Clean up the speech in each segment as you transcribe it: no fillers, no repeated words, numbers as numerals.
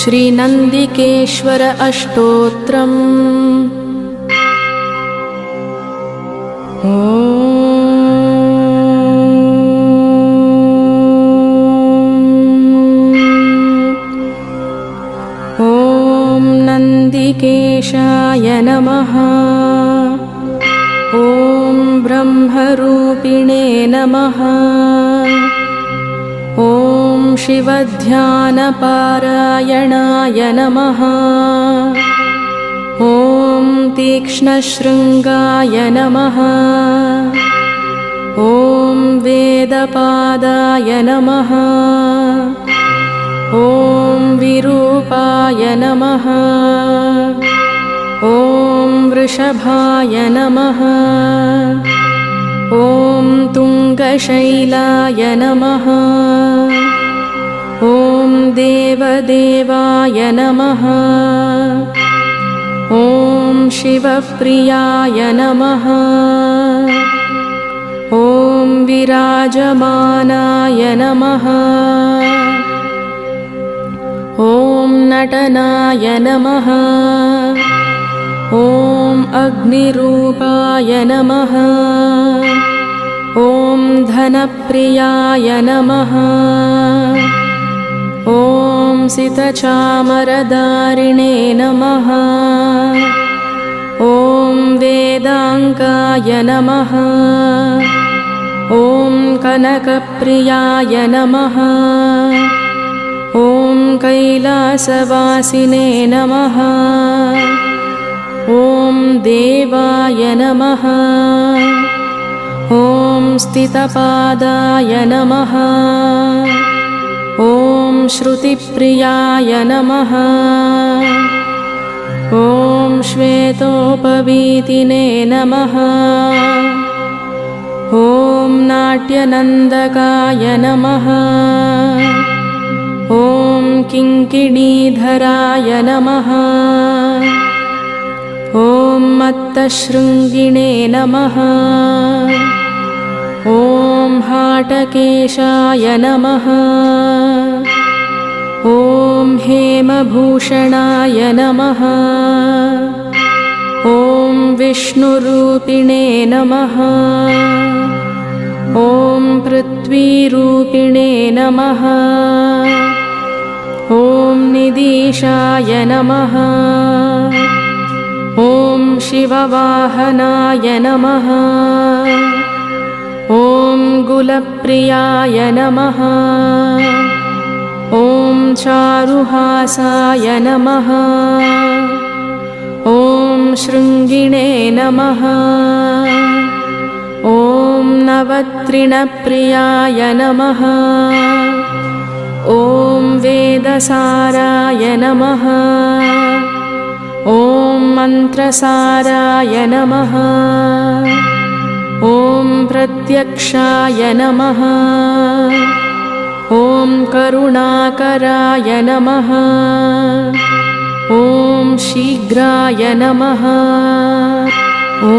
श्रीनन्दिकेश्वर अष्टोत्रम्। ॐ नन्दिकेशाय नमः। ॐ ब्रह्मरूपिणे नमः। ॐ शिवध्यानपारायणाय नमः। ॐ तीक्ष्णशृङ्गाय नमः। ॐ वेदपादाय नमः। ॐ विरूपाय नमः। ॐ वृषभाय नमः। ॐ तुङ्गशैलाय नमः। ॐ देवदेवाय नमः। ॐ शिवप्रियाय नमः। ॐ विराजमानाय नमः। ॐ नटनाय नमः। ॐ अग्निरूपाय नमः। ॐ धनप्रियाय नमः। ॐ सितचामरधारिणे नमः। ॐ वेदाङ्गाय नमः। ॐ कनकप्रियाय नमः। ॐ कैलासवासिने नमः। ॐ देवाय नमः। ॐ स्थितपादाय नमः। ॐ श्रुतिप्रियाय नमः। ॐ श्वेतोपवीतिने नमः। ॐ नाट्यनन्दकाय नमः। ॐ किङ्किणीधराय नमः। ॐ मत्तशृङ्गिणे नमः। ॐ हाटकेशाय नमः। ॐ हेमभूषणाय नमः। ॐ विष्णुरूपिणे नमः। ॐ पृथ्वीरूपिणे नमः। ॐ निदीशाय नमः। ॐ शिववाहनाय नमः। ॐ गुलप्रियाय नमः। ॐ चारुहासाय नमः। ॐ शृङ्गिणे नमः। ॐ नवत्रिणप्रियाय नमः। ॐ वेदसाराय नमः। ॐ मन्त्रसाराय नमः। ॐ प्रत्यक्षाय नमः। ॐ करुणाकराय नमः। ॐ शीघ्राय नमः। ॐ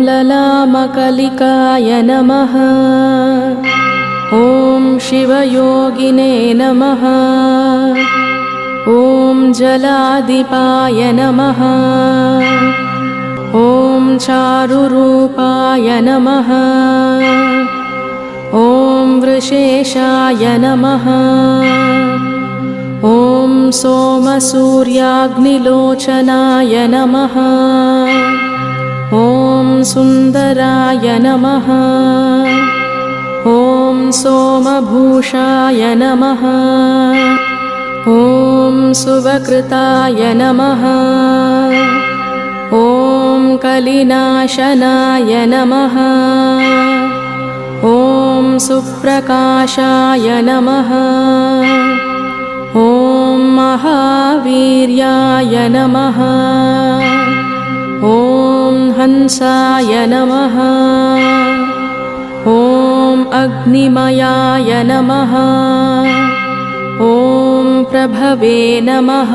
ललामकलिकाय नमः। ॐ शिवयोगिने नमः। ॐ जलाधिपाय नमः। ॐ चारुरूपाय नमः। ॐ वृषेशाय नमः। ॐ सोमसूर्याग्निलोचनाय नमः। ॐ सुन्दराय नमः। ॐ सोमभूषाय नमः। ॐ सुवकृताय नमः। ॐ कलिनाशनाय नमः। ॐ सुप्रकाशाय नमः। ॐ महावीर्याय नमः। ॐ हंसाय नमः। ॐ अग्निमयाय नमः। ॐ प्रभवे नमः।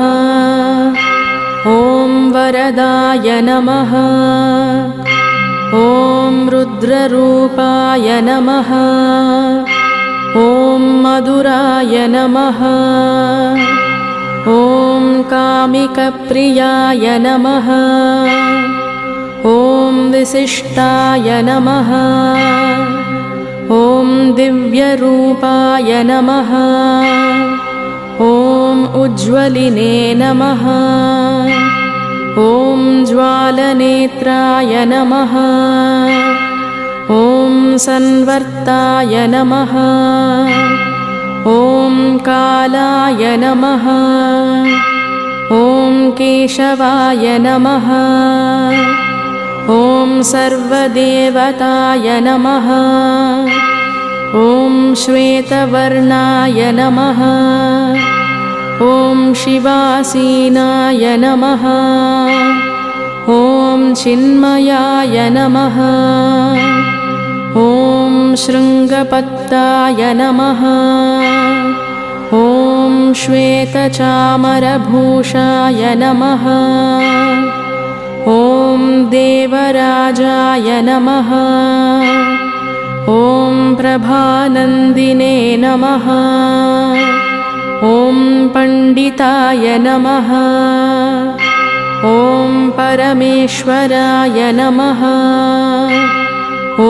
ॐ वरदाय नमः। ॐ रुद्ररूपाय नमः। ॐ मधुराय नमः। ॐ कामिकप्रियाय नमः। ॐ विशिष्टाय नमः। ॐ दिव्यरूपाय नमः। ॐ उज्ज्वलिने नमः। ॐ ज्वालनेत्राय नमः। ॐ संवर्ताय नमः। ॐ कालाय नमः। ॐ केशवाय नमः। ॐ सर्वदेवताय नमः। ॐ श्वेतवर्णाय नमः। ॐ शिवासीनाय नमः। ॐ चिन्मयाय नमः। ॐ शृङ्गपत्ताय नमः। ॐ श्वेतचामरभूषाय नमः। ॐ देवराजाय नमः। ॐ प्रभानन्दिने नमः। ॐ पण्डिताय नमः। ॐ परमेश्वराय नमः। ॐ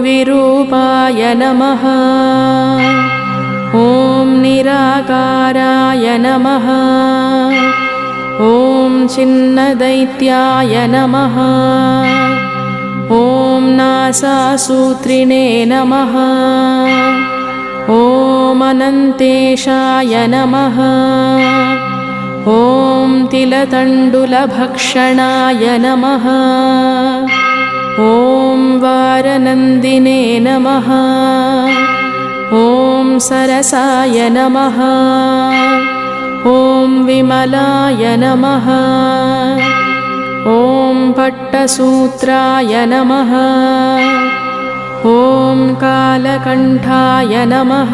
विरूपाय नमः। ॐ निराकाराय नमः। ॐ छिन्नदैत्याय नमः। ॐ नासासूत्रिणे नमः। ॐ अनन्तेशाय नमः। ॐ तिलतण्डुलभक्षणाय नमः। ॐ वारनन्दिने नमः। ॐ सरसाय नमः। ॐ विमलाय नमः। ॐ पट्टसूत्राय नमः। ॐ कालकण्ठाय नमः।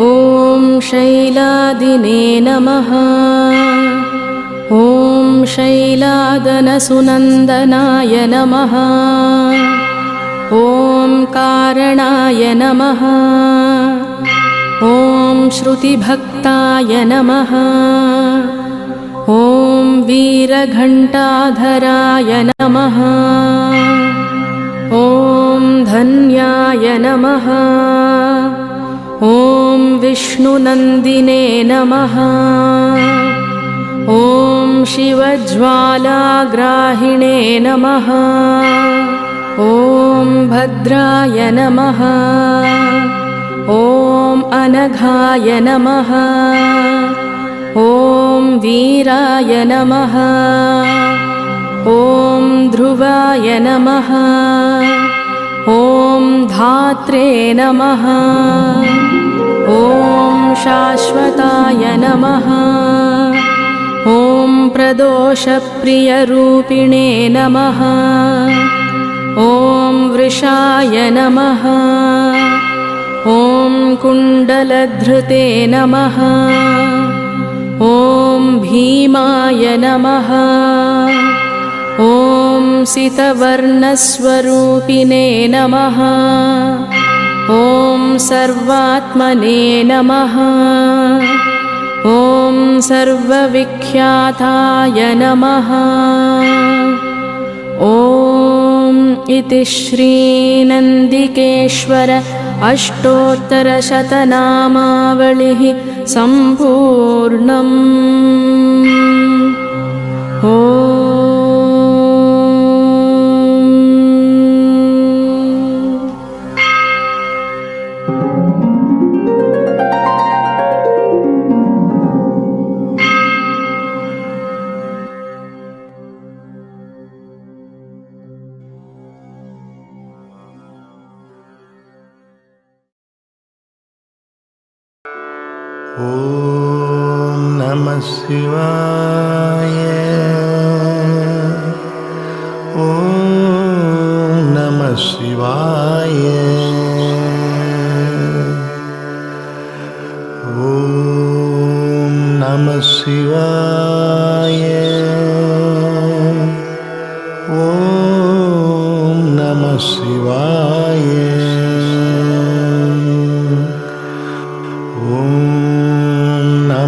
ॐ शैलादिने नमः। ॐ शैलादनसुनन्दनाय नमः। ॐ कारणाय नमः। ॐ श्रुतिभक्ताय नमः। ॐ वीरघण्टाधराय नमः। ॐ धन्याय नमः। ॐ विष्णुनन्दिने नमः। ॐ शिवज्वालाग्राहिणे नमः। ॐ भद्राय नमः। ॐ अनघाय नमः। ॐ वीराय नमः। ॐ ध्रुवाय नमः। ॐ धात्रे नमः। ॐ शाश्वताय नमः। ॐ प्रदोषप्रियरूपिणे नमः। ॐ वृषाय नमः। ॐ कुण्डलधृते नमः। ॐ भीमाय नमः। ॐ सितवर्णस्वरूपिणे नमः। ॐ सर्वात्मने नमः। ॐ सर्वविख्याताय नमः। ॐ इति श्रीनन्दिकेश्वर अष्टोत्तरशतनामावलिः सम्पूर्णम्। ॐ नमः शिवाय। ॐ नमः शिवाय। ॐ नमः शिवाय। ॐ नमः शिवाय। ॐ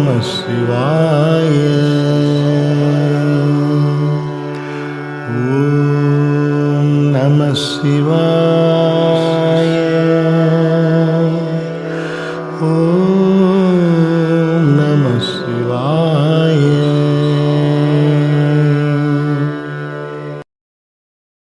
नमः शिवाय ॐ नमः शिवाय